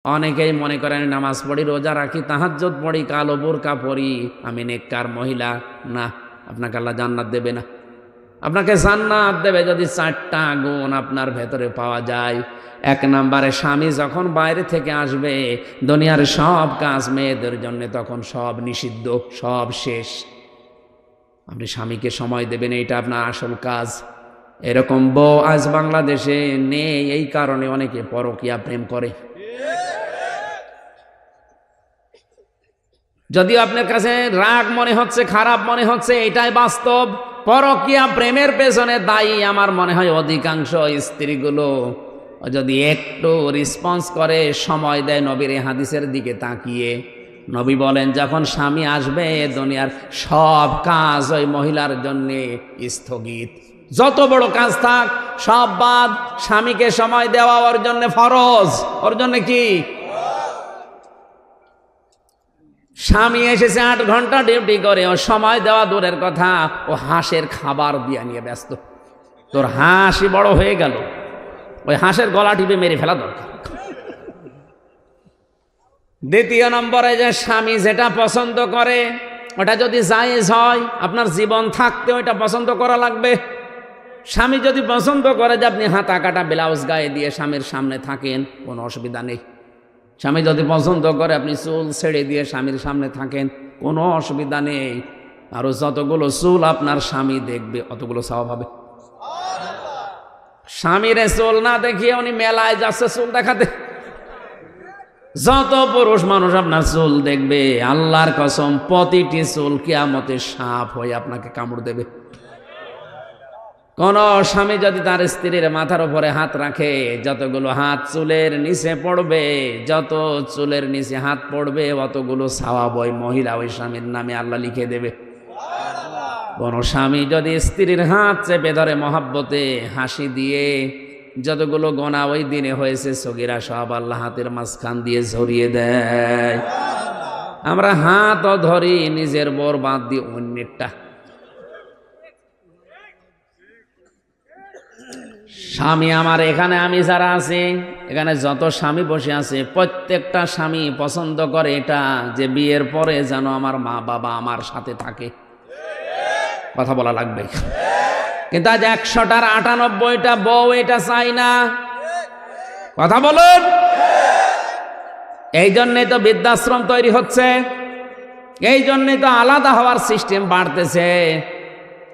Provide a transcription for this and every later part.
অনেকেই মনে করেন নামাজ পড়ি, রোজা রাখি, তাহাজ্জুদ পড়ি, কালো বোরকা পরি, আমি নেককার মহিলা। না, আপনাকে আল্লাহ জান্নাত দেবে না। আপনাকে জান্নাত দেবে যদি 4টা গুণ আপনার ভেতরে পাওয়া যায়। 1 নম্বরে, স্বামী যখন বাইরে থেকে আসবে, দুনিয়ার সব কাজ মেয়েদের জন্য তখন সব নিষিদ্ধ, সব শেষ। আপনি স্বামীকে সময় দেবেন, এটা আপনার আসল কাজ। এরকম বউ আজ বাংলাদেশে নেই, এই কারণে অনেকে পরকীয়া প্রেম করে। যদিও আপনার কাছে রাগ মনে হচ্ছে, খারাপ মনে হচ্ছে, এটাই বাস্তব। পরকীয়া প্রেমের পেছনে দায়ী আমার মনে হয় অধিকাংশ স্ত্রীগুলো। যদি একটু রেসপন্স করে, সময় দেয় নবীর এই হাদিসের দিকে তাকিয়ে, নবী বলেন যখন স্বামী আসবে দুনিয়ার সব কাজ ওই মহিলার জন্য স্থগিত। যত বড় কাজ থাক সব বাদ, স্বামীকে সময় দেওয়া ওর জন্য ফরজ। ওর জন্য কি? স্বামী এসেছে 8 ঘন্টা ডিউটি করে, ও সময় দেওয়া দূরের কথা, ও হাঁসের খাবার দিয়ে নিয়ে ব্যস্ত। তোর হাঁসই বড় হয়ে গেল, ওই হাঁসের গলা টিপে মেরে ফেলা দরকার। দ্বিতীয় নম্বরে, যে স্বামী যেটা পছন্দ করে ওটা যদি জায়েজ হয়, আপনার জীবন থাকতে ওইটা পছন্দ করা লাগবে। স্বামী যদি পছন্দ করে যে আপনি হাতা কাটা ব্লাউজ গায়ে দিয়ে স্বামীর সামনে থাকেন, কোনো অসুবিধা নেই। স্বামী যদি পছন্দ করে আপনি চুল ছেড়ে দিয়ে স্বামীর সামনে থাকেন, কোনো অসুবিধা নেই। আরো যতগুলো চুল আপনার স্বামী দেখবে অতগুলো সওয়াব হবে। স্বামীরে চুল না দেখিয়ে উনি মেলায় যাচ্ছে চুল দেখাতে। যত পুরুষ মানুষ আপনার চুল দেখবে, আল্লাহর কসম প্রতিটি চুল কিয়ামতে সাপ হয়ে আপনাকে কামড় দেবে। কোন স্বামী যদি তার স্ত্রীর মাথার উপরে হাত রাখে, যতগুলো হাত চুলের নিচে পড়বে, যত চুলের নিচে হাত পড়বে অতগুলো সওয়াব ওই মহিলা ওই স্বামীর নামে আল্লাহ লিখে দেবে। কোন স্বামী যদি স্ত্রীর হাত চেপে ধরে মহাব্বতে হাসি দিয়ে, যতগুলো গোনা ওই দিনে হয়েছে সগীরা সব আল্লাহ হাতের মাঝখান দিয়ে ঝরিয়ে দেয়। আমরা হাতও ধরি নিজের বর বাদ দিয়ে অন্যেরটা। স্বামী আমার এখানে, আমি যারা আছি এখানে যত স্বামী বসে আছে, প্রত্যেকটা স্বামী পছন্দ করে এটা যে বিয়ের পরে যেন আমার মা বাবা আমার সাথে থাকে। কথা বলা লাগবে। কিন্তু আজ 100টার 98টা বউ এটা চাই না। কথা বলুন। এই জন্যই তো বৃদ্ধাশ্রম তৈরি হচ্ছে, এই জন্যই তো আলাদা হওয়ার সিস্টেম বাড়তেছে।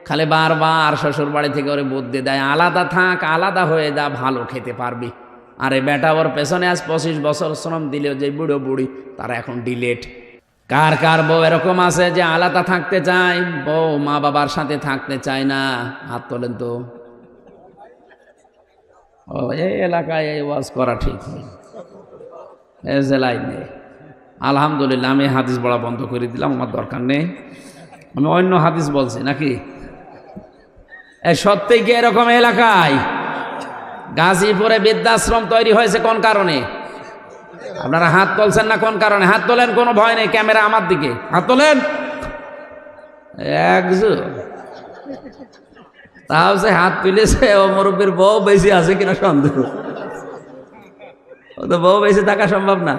খালি বারবার শ্বশুর বাড়ি থেকে ওরে বুদ্ধি দেয়, আলাদা থাক, আলাদা হয়ে যা, ভালো খেতে পারবি। আরে বেটা, ওর পেছনে আজ 25 বছর শ্রম দিলেও যে বুড়ো বুড়ি তারা এখন ডিলেট। কার কার বউ এরকম আছে যে আলাদা থাকতে চায়, বউ মা বাবার সাথে থাকতে চায় না? হাত তোলেন তো। ও, এই এলাকায় এই ওয়াজ করা ঠিক নেই, এই জেলায় নেই। আলহামদুলিল্লাহ, আমি হাদিস বলা বন্ধ করে দিলাম, আমার দরকার নেই। আমি অন্য হাদিস বলছি নাকি? এই সত্যি কি এরকম এলাকায় গাজীপুরে বৃদ্ধাশ্রম তৈরি হয়েছে কোন কারণে? আপনারা হাত তুলছেন না কোন কারণে? হাত তোলেন, কোনো ভয় নেই, ক্যামেরা আমার দিকে, হাত তোলেন। একজন তাও সে হাত তুলেছে, ও মুরব্বীর বউ বেশি আছে কিনা সন্দেহ। ও তো বউ বেশি থাকা সম্ভব না।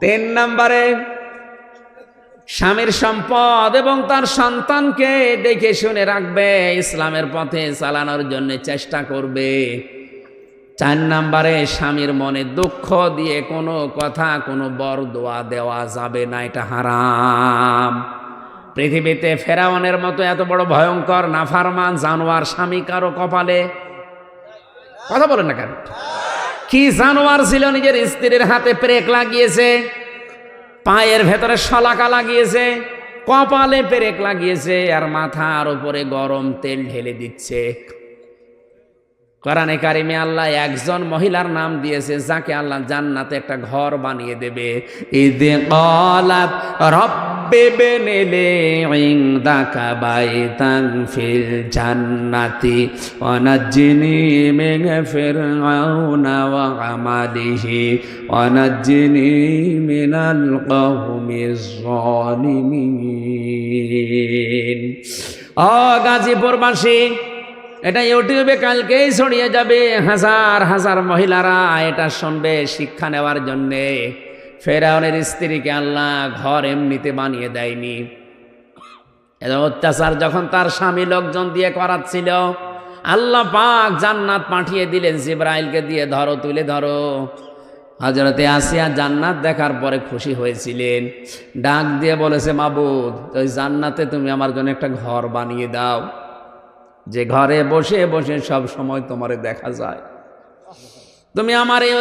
3 নম্বরে, স্বামীর সম্পদ এবং তার সন্তানকে দেখে শুনে রাখবে, ইসলামের পথে চালানোর জন্য চেষ্টা করবে। 4 নম্বরে, স্বামীর মনে দুঃখ দিয়ে কোনো কথা, কোনো বরদোয়া দেওয়া যাবে না, এটা হারাম। পৃথিবীতে ফেরাউনের মতো এত বড় ভয়ঙ্কর নাফরমান জানোয়ার স্বামী কারো কপালে? কথা বলেন না কেন? কি জানোয়ার ছিল, নিজের স্ত্রীর হাতে পেরেক লাগিয়েছে, পায়ের ভেতরে শলাকা লাগিয়েছে, কপালে পেরেক লাগিয়েছে, আর মাথার উপরে গরম তেল ঢেলে দিচ্ছে। কোরআনে কারিমে আল্লাহ একজন মহিলার নাম দিয়েছে যাকে আল্লাহ জান্নাতে একটা ঘর বানিয়ে দেবে। ইযে ক্বালাত রাব্বি ইবনি লি ইনদাকা বাইতান ফিল জান্নাতি ওয়া নাজ্জিনি মিন ফিরআউনা ওয়া আমালিহি ওয়া নাজ্জিনি মিনাল কওমিজ জালিমিন। ও গাজীপুরবাসী, এটা ইউটিউবে কালকেই ছড়িয়ে যাবে, হাজার হাজার মহিলারা এটা শুনবে শিক্ষা নেওয়ার জন্যে। ফেরাউনের স্ত্রীকে আল্লাহ ঘর এমনিতে বানিয়ে দেয়নি। এটা অত্যাচার যখন তার স্বামী লোকজন দিয়ে করাচ্ছিল, আল্লাহ পাক জান্নাত পাঠিয়ে দিলেন জিবরাইলকে দিয়ে, ধরো তুলে ধরো। হযরতে আসিয়া জান্নাত দেখার পরে খুশি হয়েছিলেন, ডাক দিয়ে বলেছে, মাবুদ ওই জান্নাতে তুমি আমার জন্য একটা ঘর বানিয়ে দাও, যে ঘরে বসে বসে সব সময় তোমারে দেখা যায়। তুমি আমার এই